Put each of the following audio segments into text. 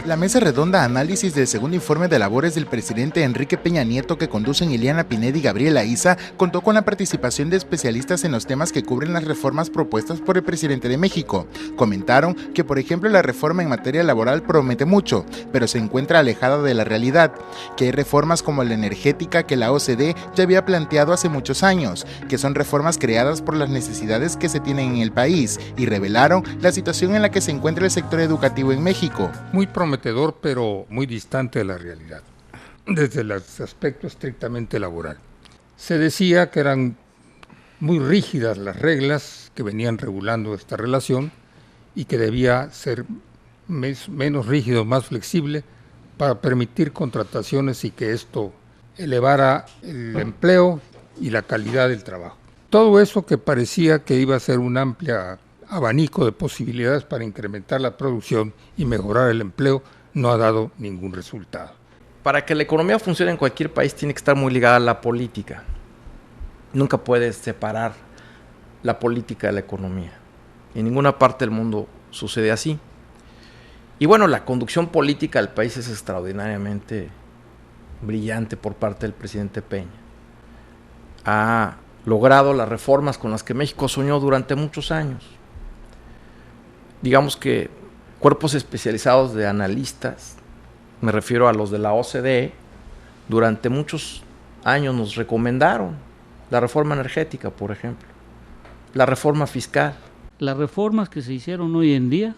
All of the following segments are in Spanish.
La mesa redonda análisis del segundo informe de labores del presidente Enrique Peña Nieto que conducen Ileana Pineda y Gabriela Issa contó con la participación de especialistas en los temas que cubren las reformas propuestas por el presidente de México. Comentaron que, por ejemplo, la reforma en materia laboral promete mucho, pero se encuentra alejada de la realidad, que hay reformas como la energética que la OCDE ya había planteado hace muchos años, que son reformas creadas por las necesidades que se tienen en el país, y revelaron la situación en la que se encuentra el sector educativo en México. Muy prometedor, pero muy distante de la realidad, desde el aspecto estrictamente laboral. Se decía que eran muy rígidas las reglas que venían regulando esta relación y que debía ser menos rígido, más flexible, para permitir contrataciones y que esto elevara el empleo y la calidad del trabajo. Todo eso que parecía que iba a ser un amplio abanico de posibilidades para incrementar la producción y mejorar el empleo, no ha dado ningún resultado. Para que la economía funcione en cualquier país tiene que estar muy ligada a la política. Nunca puedes separar la política de la economía. En ninguna parte del mundo sucede así. Y bueno, la conducción política del país es extraordinariamente brillante por parte del presidente Peña. Ha logrado las reformas con las que México soñó durante muchos años. Digamos que cuerpos especializados de analistas, me refiero a los de la OCDE, durante muchos años nos recomendaron la reforma energética, por ejemplo, la reforma fiscal. Las reformas que se hicieron hoy en día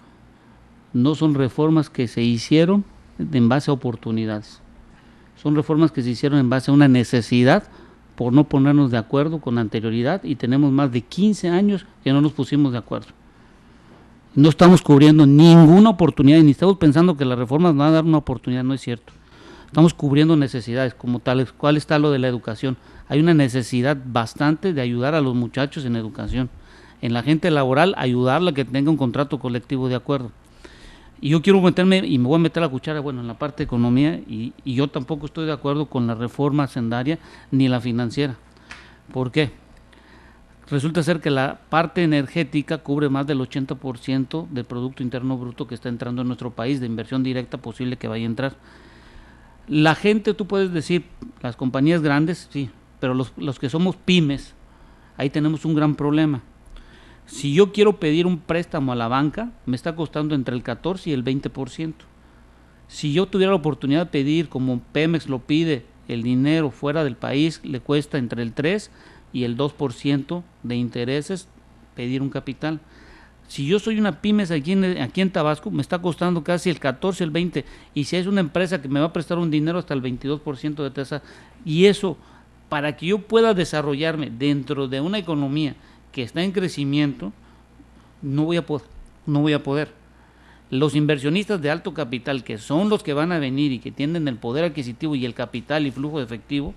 no son reformas que se hicieron en base a oportunidades, son reformas que se hicieron en base a una necesidad por no ponernos de acuerdo con anterioridad, y tenemos más de 15 años que no nos pusimos de acuerdo. No estamos cubriendo ninguna oportunidad y ni estamos pensando que las reformas van a dar una oportunidad, no es cierto. Estamos cubriendo necesidades como tales. ¿Cuál está lo de la educación? Hay una necesidad bastante de ayudar a los muchachos en educación. En la gente laboral, ayudarla a que tenga un contrato colectivo de acuerdo. Y yo quiero meterme, y me voy a meter la cuchara, en la parte de economía, y yo tampoco estoy de acuerdo con la reforma hacendaria ni la financiera. ¿Por qué? Resulta ser que la parte energética cubre más del 80% del Producto Interno Bruto que está entrando en nuestro país, de inversión directa posible que vaya a entrar. La gente, tú puedes decir, las compañías grandes, sí, pero los que somos pymes, ahí tenemos un gran problema. Si yo quiero pedir un préstamo a la banca, me está costando entre el 14 y el 20%. Si yo tuviera la oportunidad de pedir, como Pemex lo pide, el dinero fuera del país, le cuesta entre el 3 y el 2% de intereses pedir un capital. Si yo soy una pyme aquí en Tabasco, me está costando casi el 14, el 20, y si es una empresa que me va a prestar un dinero hasta el 22% de tasa, y eso, para que yo pueda desarrollarme dentro de una economía que está en crecimiento, no voy a poder. Los inversionistas de alto capital, que son los que van a venir y que tienen el poder adquisitivo y el capital y flujo de efectivo,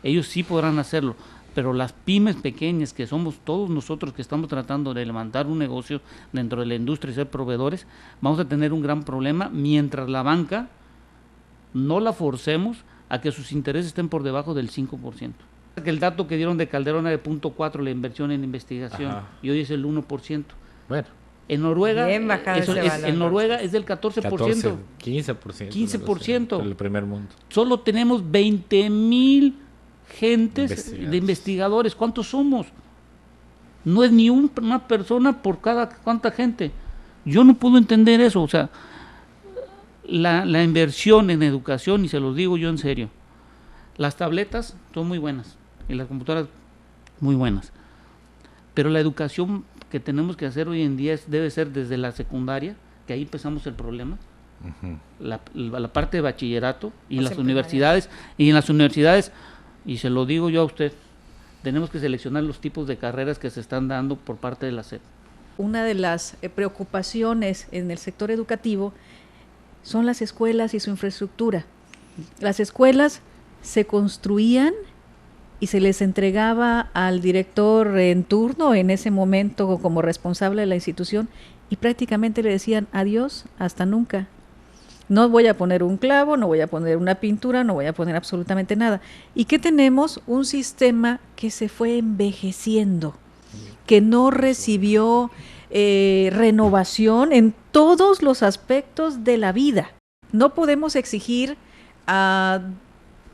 ellos sí podrán hacerlo. Pero las pymes pequeñas, que somos todos nosotros que estamos tratando de levantar un negocio dentro de la industria y ser proveedores, vamos a tener un gran problema mientras la banca no la forcemos a que sus intereses estén por debajo del 5%. El dato que dieron de Calderón era de 0.4 la inversión en investigación. Ajá. Y hoy es el 1%. Bueno. En Noruega, en Noruega es del 14%. 15%. El primer mundo. Solo tenemos 20,000 gentes de investigadores. ¿Cuántos somos? No es ni una persona por cuánta gente. Yo no puedo entender eso. O sea, la inversión en educación, y se los digo yo en serio, las tabletas son muy buenas y las computadoras muy buenas, pero la educación que tenemos que hacer hoy en día debe ser desde la secundaria, que ahí empezamos el problema. Uh-huh. la parte de bachillerato y las universidades, y en las universidades, y se lo digo yo a usted, tenemos que seleccionar los tipos de carreras que se están dando por parte de la SEP. Una de las preocupaciones en el sector educativo son las escuelas y su infraestructura. Las escuelas se construían y se les entregaba al director en turno, en ese momento como responsable de la institución, y prácticamente le decían adiós, hasta nunca. No voy a poner un clavo, no voy a poner una pintura, no voy a poner absolutamente nada. ¿Y qué tenemos? Un sistema que se fue envejeciendo, que no recibió renovación en todos los aspectos de la vida. No podemos exigir a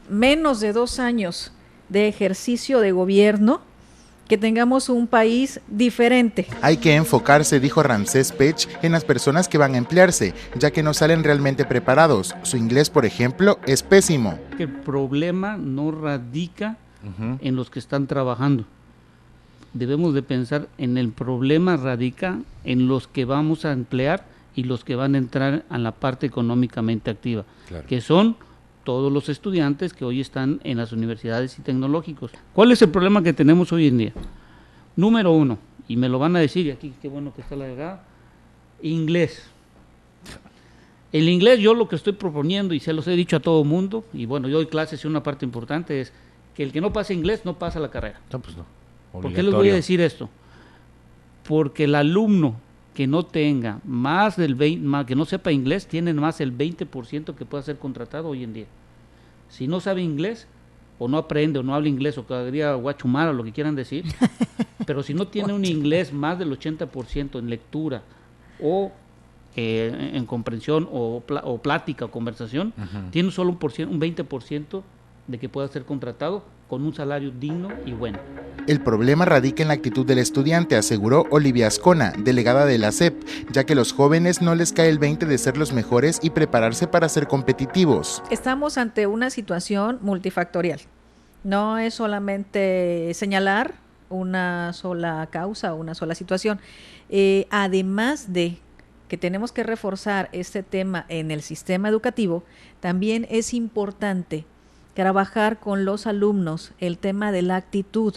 menos de 2 años de ejercicio de gobierno que tengamos un país diferente. Hay que enfocarse, dijo Ramsés Pech, en las personas que van a emplearse, ya que no salen realmente preparados. Su inglés, por ejemplo, es pésimo. El problema no radica en los que están trabajando. Debemos de pensar en el problema radica en los que vamos a emplear y los que van a entrar a la parte económicamente activa, claro, que son todos los estudiantes que hoy están en las universidades y tecnológicos. ¿Cuál es el problema que tenemos hoy en día? Número 1, y me lo van a decir, y aquí qué bueno que está la verdad, inglés. El inglés, yo lo que estoy proponiendo, y se los he dicho a todo mundo, y bueno, yo doy clases y una parte importante es que el que no pasa inglés no pasa la carrera. No, pues no. ¿Por qué les voy a decir esto? Porque el alumno que no tenga más del 20, que no sepa inglés, tiene más del 20% que pueda ser contratado hoy en día. Si no sabe inglés, o no aprende, o no habla inglés, o cada día guachumara, o lo que quieran decir, pero si no tiene un inglés más del 80% en lectura, o en comprensión, o plática, o conversación, tiene solo un 20% de que pueda ser contratado con un salario digno y bueno. El problema radica en la actitud del estudiante, aseguró Olivia Ascona, delegada de la SEP, ya que a los jóvenes no les cae el 20 de ser los mejores y prepararse para ser competitivos. Estamos ante una situación multifactorial. No es solamente señalar una sola causa o una sola situación. Además de que tenemos que reforzar este tema en el sistema educativo, también es importante trabajar con los alumnos el tema de la actitud,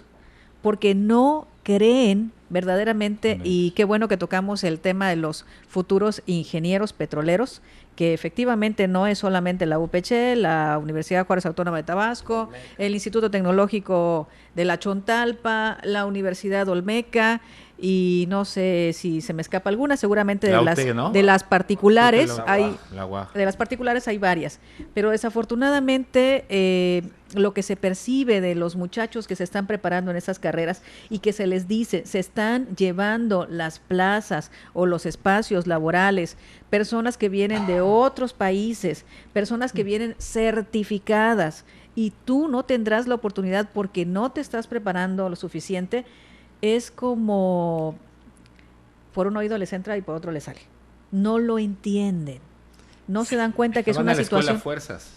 porque no creen verdaderamente, y qué bueno que tocamos el tema de los futuros ingenieros petroleros, que efectivamente no es solamente la UPC, la Universidad Juárez Autónoma de Tabasco, el Instituto Tecnológico de la Chontalpa, la Universidad Olmeca, y no sé si se me escapa alguna, seguramente de las particulares hay varias, pero desafortunadamente lo que se percibe de los muchachos que se están preparando en esas carreras y que se les dice, se están llevando las plazas o los espacios laborales, personas que vienen de otros países, personas que vienen certificadas, y tú no tendrás la oportunidad porque no te estás preparando lo suficiente. Es como por un oído les entra y por otro les sale. No lo entienden. No se dan cuenta que es una situación. A fuerzas.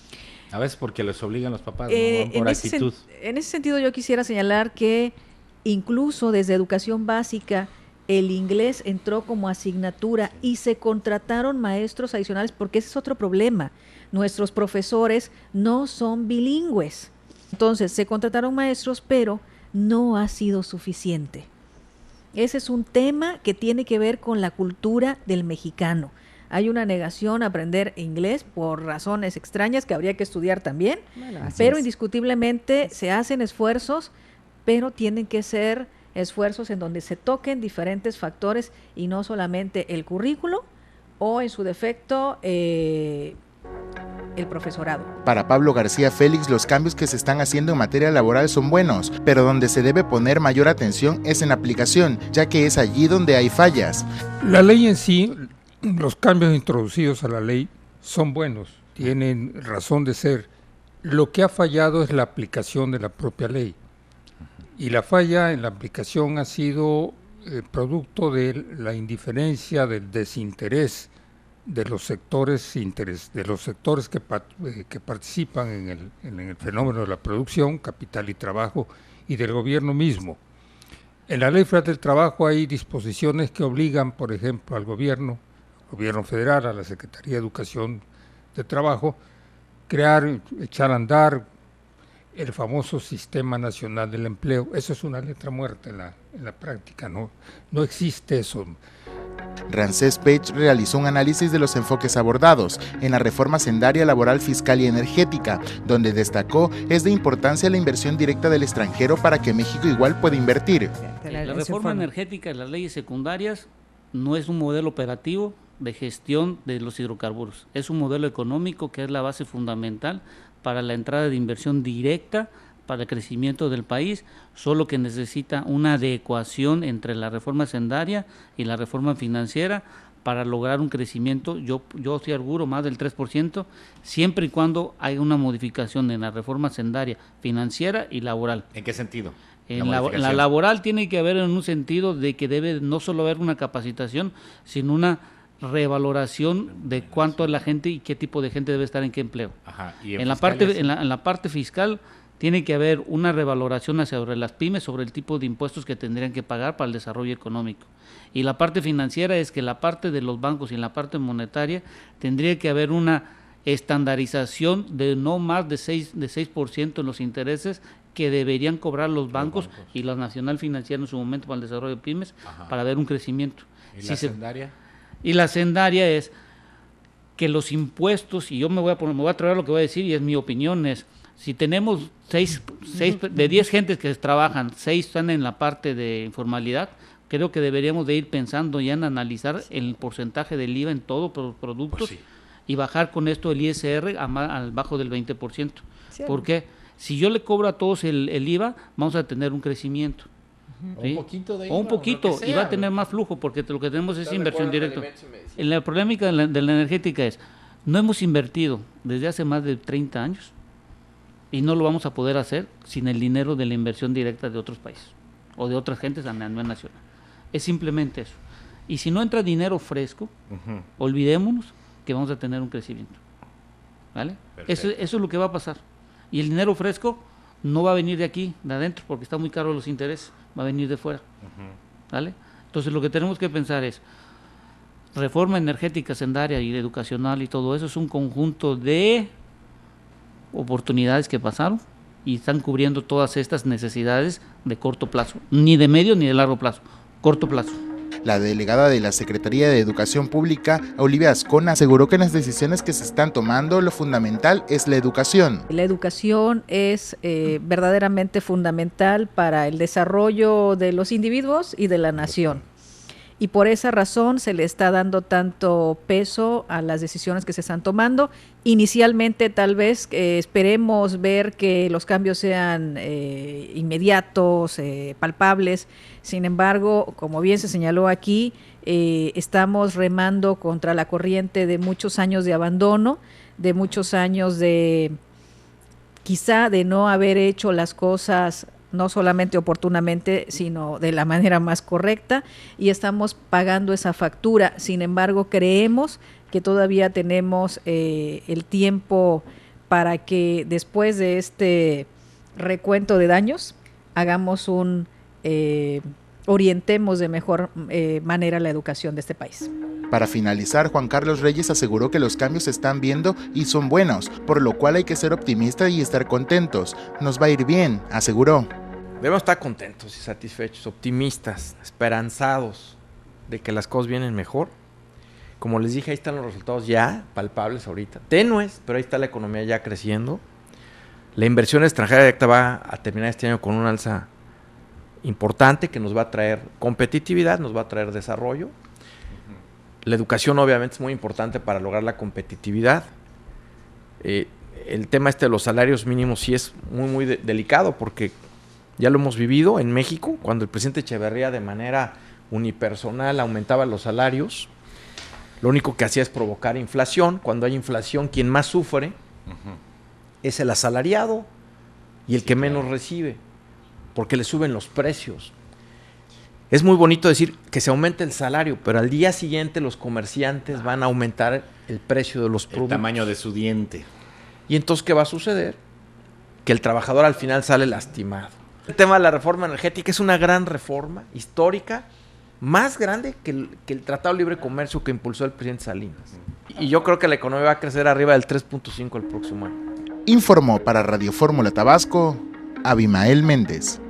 A veces porque les obligan los papás, no por actitud. En ese sentido yo quisiera señalar que incluso desde educación básica el inglés entró como asignatura y se contrataron maestros adicionales, porque ese es otro problema. Nuestros profesores no son bilingües. Entonces se contrataron maestros, pero no ha sido suficiente. Ese es un tema que tiene que ver con la cultura del mexicano. Hay una negación a aprender inglés por razones extrañas que habría que estudiar también, pero indiscutiblemente se hacen esfuerzos, pero tienen que ser esfuerzos en donde se toquen diferentes factores y no solamente el currículo o en su defecto el profesorado. Para Pablo García Félix, los cambios que se están haciendo en materia laboral son buenos, pero donde se debe poner mayor atención es en aplicación, ya que es allí donde hay fallas. La ley en sí, los cambios introducidos a la ley son buenos, tienen razón de ser. Lo que ha fallado es la aplicación de la propia ley. Y la falla en la aplicación ha sido producto de la indiferencia, del desinterés de los sectores que participan en el fenómeno de la producción, capital y trabajo, y del gobierno mismo. En la Ley Federal del Trabajo hay disposiciones que obligan, por ejemplo, al gobierno federal, a la Secretaría de Educación de Trabajo, echar a andar el famoso Sistema Nacional del Empleo. Eso es una letra muerta en la práctica, no existe eso. Ramsés Pech realizó un análisis de los enfoques abordados en la reforma hacendaria, laboral, fiscal y energética, donde destacó es de importancia la inversión directa del extranjero para que México igual pueda invertir. La reforma energética y las leyes secundarias no es un modelo operativo de gestión de los hidrocarburos, es un modelo económico que es la base fundamental para la entrada de inversión directa para el crecimiento del país, solo que necesita una adecuación entre la reforma hacendaria y la reforma financiera para lograr un crecimiento. Yo sí auguro más del 3%, siempre y cuando haya una modificación en la reforma hacendaria, financiera y laboral. ¿En qué sentido? En la laboral tiene que haber en un sentido de que debe no solo haber una capacitación, sino una revaloración de cuánto es la gente y qué tipo de gente debe estar en qué empleo. Ajá. ¿Y en la parte fiscal tiene que haber una revaloración sobre las pymes, sobre el tipo de impuestos que tendrían que pagar para el desarrollo económico. Y la parte financiera es que la parte de los bancos y en la parte monetaria tendría que haber una estandarización de no más de 6% en los intereses que deberían cobrar los bancos y la Nacional Financiera en su momento para el desarrollo de pymes. Ajá. Para ver un crecimiento. ¿Y la hacendaria? Y la hacendaria es que los impuestos, y yo me voy a traer lo que voy a decir y es mi opinión, es si tenemos 6 de 10 gentes que trabajan, 6 están en la parte de informalidad, creo que deberíamos de ir pensando ya en analizar el porcentaje del IVA en todos los productos, pues sí, y bajar con esto el ISR al bajo del 20%. Sí, porque si yo le cobro a todos el IVA, vamos a tener un crecimiento. ¿Sí? Un poquito de IVA, o un poquito, sea, y va a tener más flujo, porque lo que tenemos es inversión directa. La polémica de la energética es, no hemos invertido desde hace más de 30 años, y no lo vamos a poder hacer sin el dinero de la inversión directa de otros países, o de otras gentes a nivel nacional. Es simplemente eso. Y si no entra dinero fresco, olvidémonos que vamos a tener un crecimiento. ¿Vale? Eso es lo que va a pasar. Y el dinero fresco no va a venir de aquí, de adentro, porque está muy caro los intereses, va a venir de fuera. ¿Vale? Entonces lo que tenemos que pensar es, reforma energética, hacendaria y educacional y todo eso es un conjunto de oportunidades que pasaron y están cubriendo todas estas necesidades de corto plazo, ni de medio ni de largo plazo, corto plazo. La delegada de la Secretaría de Educación Pública, Olivia Ascona, aseguró que en las decisiones que se están tomando lo fundamental es la educación. La educación es verdaderamente fundamental para el desarrollo de los individuos y de la nación. Y por esa razón se le está dando tanto peso a las decisiones que se están tomando. Inicialmente tal vez esperemos ver que los cambios sean inmediatos, palpables. Sin embargo, como bien se señaló aquí, estamos remando contra la corriente de muchos años de abandono, de muchos años de quizá de no haber hecho las cosas no solamente oportunamente, sino de la manera más correcta, y estamos pagando esa factura. Sin embargo, creemos que todavía tenemos el tiempo para que después de este recuento de daños, hagamos orientemos de mejor manera la educación de este país. Para finalizar, Juan Carlos Reyes aseguró que los cambios se están viendo y son buenos, por lo cual hay que ser optimistas y estar contentos. Nos va a ir bien, aseguró. Debemos estar contentos y satisfechos, optimistas, esperanzados de que las cosas vienen mejor. Como les dije, ahí están los resultados ya palpables ahorita. Tenues, pero ahí está la economía ya creciendo. La inversión extranjera directa va a terminar este año con un alza importante que nos va a traer competitividad, nos va a traer desarrollo. La educación obviamente es muy importante para lograr la competitividad. El tema de los salarios mínimos sí es muy delicado porque ya lo hemos vivido en México, cuando el presidente Echeverría de manera unipersonal aumentaba los salarios. Lo único que hacía es provocar inflación. Cuando hay inflación, quien más sufre es el asalariado y el que menos recibe, porque le suben los precios. Es muy bonito decir que se aumente el salario, pero al día siguiente los comerciantes van a aumentar el precio de los productos. El tamaño de su diente. Y entonces, ¿qué va a suceder? Que el trabajador al final sale lastimado. El tema de la reforma energética es una gran reforma histórica, más grande que el Tratado de Libre Comercio que impulsó el presidente Salinas. Y yo creo que la economía va a crecer arriba del 3.5 el próximo año. Informó para Radio Fórmula Tabasco, Abimael Méndez.